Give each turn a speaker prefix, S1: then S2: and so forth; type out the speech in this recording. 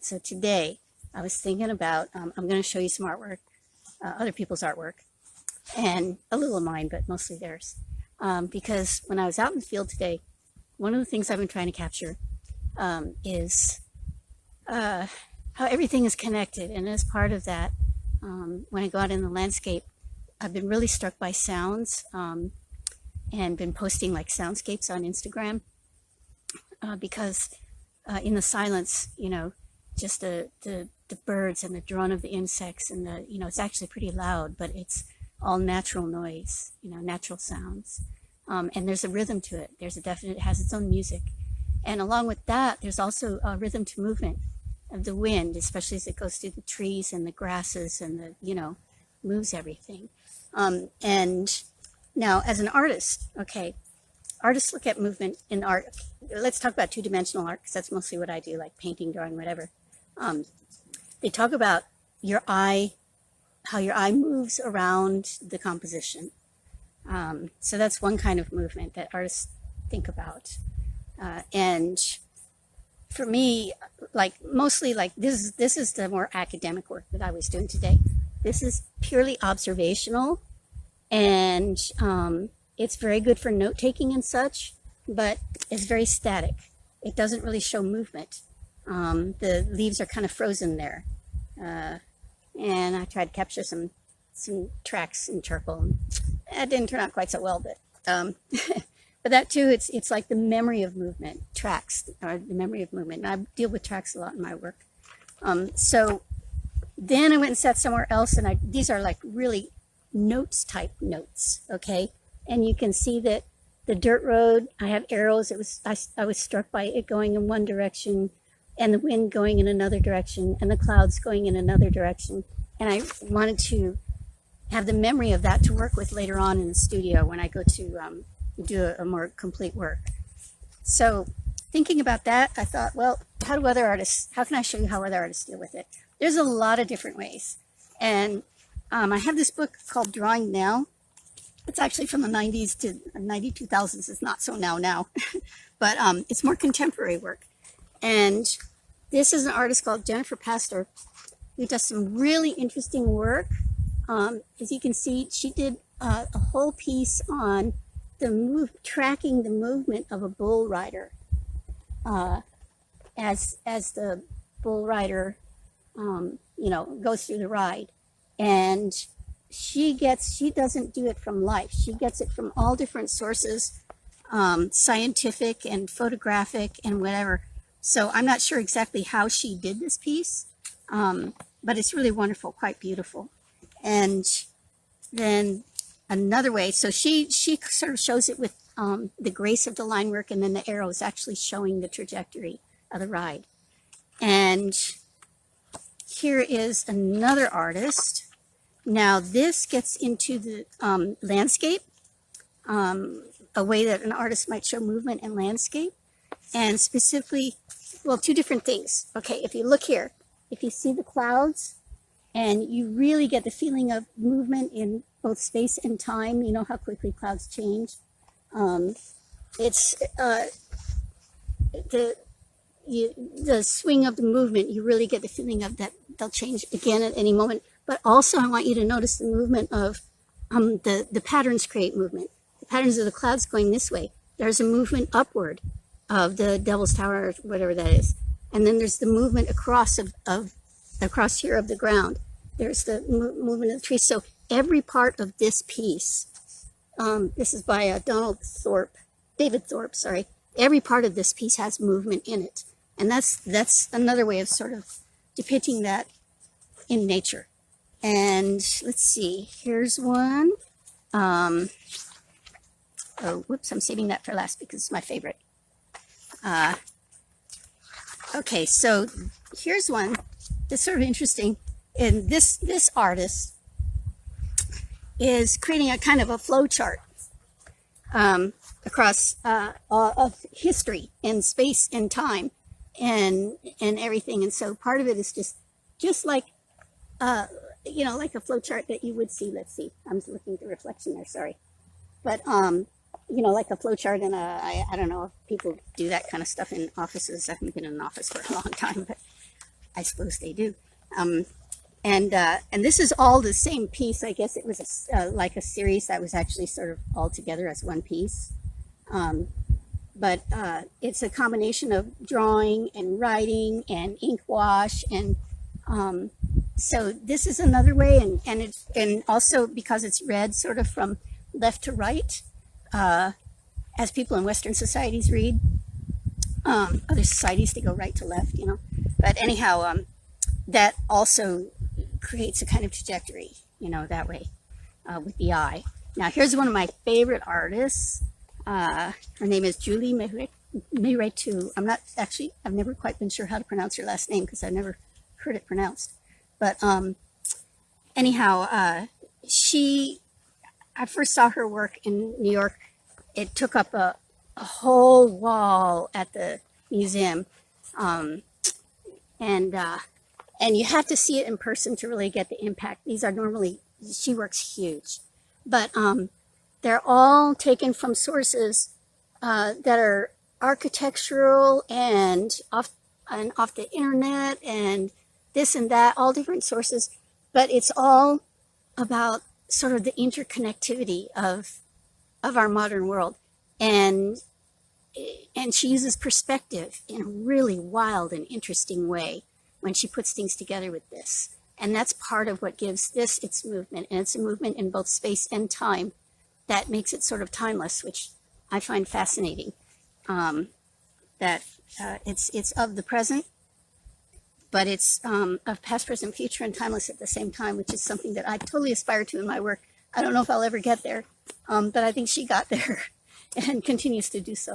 S1: So today I was thinking about, I'm going to show you some artwork, other people's artwork, and a little of mine, but mostly theirs. Because when I was out in the field today, one of the things I've been trying to capture is how everything is connected. And as part of that, when I go out in the landscape, I've been really struck by sounds and been posting like soundscapes on Instagram because in the silence, you know, just the birds and the drone of the insects and the, you know, it's actually pretty loud, but it's all natural noise, you know, natural sounds. And there's a rhythm to it. There's a definite, it has its own music. And along with that, there's also a rhythm to movement of the wind, especially as it goes through the trees and the grasses and the, you know, moves everything. And now as an artist, okay, artists look at movement in art. Let's talk about two-dimensional art because that's mostly what I do, like painting, drawing, whatever. They talk about your eye, how your eye moves around the composition. So that's one kind of movement that artists think about. And for me, like mostly like this is the more academic work that I was doing today. This is purely observational, and it's very good for note-taking and such, but it's very static. It doesn't really show movement. The leaves are kind of frozen there. And I tried to capture some tracks in charcoal. That didn't turn out quite so well, but but that too, it's like the memory of movement, tracks, or the memory of movement. And I deal with tracks a lot in my work. So then I went and sat somewhere else, and these are like really notes type notes, okay? And you can see that the dirt road, I have arrows. I was struck by it going in one direction and the wind going in another direction and the clouds going in another direction. And I wanted to have the memory of that to work with later on in the studio when I go to do a more complete work. So thinking about that, I thought, well, how can I show you how other artists deal with it? There's a lot of different ways. And I have this book called Drawing Now. It's actually from the 90s to 2000s. It's not so now, but it's more contemporary work. And this is an artist called Jennifer Pastor who does some really interesting work. As you can see, she did a whole piece on tracking the movement of a bull rider as the bull rider, you know, goes through the ride. And she doesn't do it from life. She gets it from all different sources, scientific and photographic and whatever. So I'm not sure exactly how she did this piece, but it's really wonderful, quite beautiful. And then another way, so she sort of shows it with the grace of the line work, and then the arrows actually showing the trajectory of the ride. And here is another artist. Now this gets into the landscape, a way that an artist might show movement in landscape, and specifically, well, two different things. Okay, if you look here, if you see the clouds, and you really get the feeling of movement in both space and time, you know how quickly clouds change. It's the swing of the movement, you really get the feeling of that they'll change again at any moment. But also I want you to notice the movement of the patterns create movement. The patterns of the clouds going this way. There's a movement upward of the Devil's Tower or whatever that is. And then there's the movement across across here of the ground. There's the movement of the trees. So every part of this piece, this is by David Thorpe, sorry. Every part of this piece has movement in it. And that's another way of sort of depicting that in nature. And let's see, here's one. Oh, whoops, I'm saving that for last because it's my favorite. Okay, so here's one that's sort of interesting. And this artist is creating a kind of a flow chart across of history and space and time and everything. And so part of it is just like you know, like a flow chart that you would see. Let's see, I'm looking at the reflection there, sorry. But you know, like a flow chart in I don't know if people do that kind of stuff in offices. I haven't been in an office for a long time, but I suppose they do. And this is all the same piece. I guess it was like a series that was actually sort of all together as one piece. But it's a combination of drawing and writing and ink wash, and so this is another way, and also because it's read sort of from left to right, as people in Western societies read. Other societies, they go right to left, you know. But anyhow, that also creates a kind of trajectory, you know, that way, with the eye. Now, here's one of my favorite artists. Her name is Julie Mehretu. I've never quite been sure how to pronounce her last name because I've never heard it pronounced. But anyhow, I first saw her work in New York. It took up a whole wall at the museum. And you have to see it in person to really get the impact. These are normally, she works huge, but they're all taken from sources that are architectural and off the internet and this and that, all different sources. But it's all about sort of the interconnectivity of our modern world, and she uses perspective in a really wild and interesting way when she puts things together with this. And that's part of what gives this its movement. And it's a movement in both space and time that makes it sort of timeless, which I find fascinating. That it's of the present, but it's of past, present, future, and timeless at the same time, which is something that I totally aspire to in my work. I don't know if I'll ever get there, but I think she got there and continues to do so.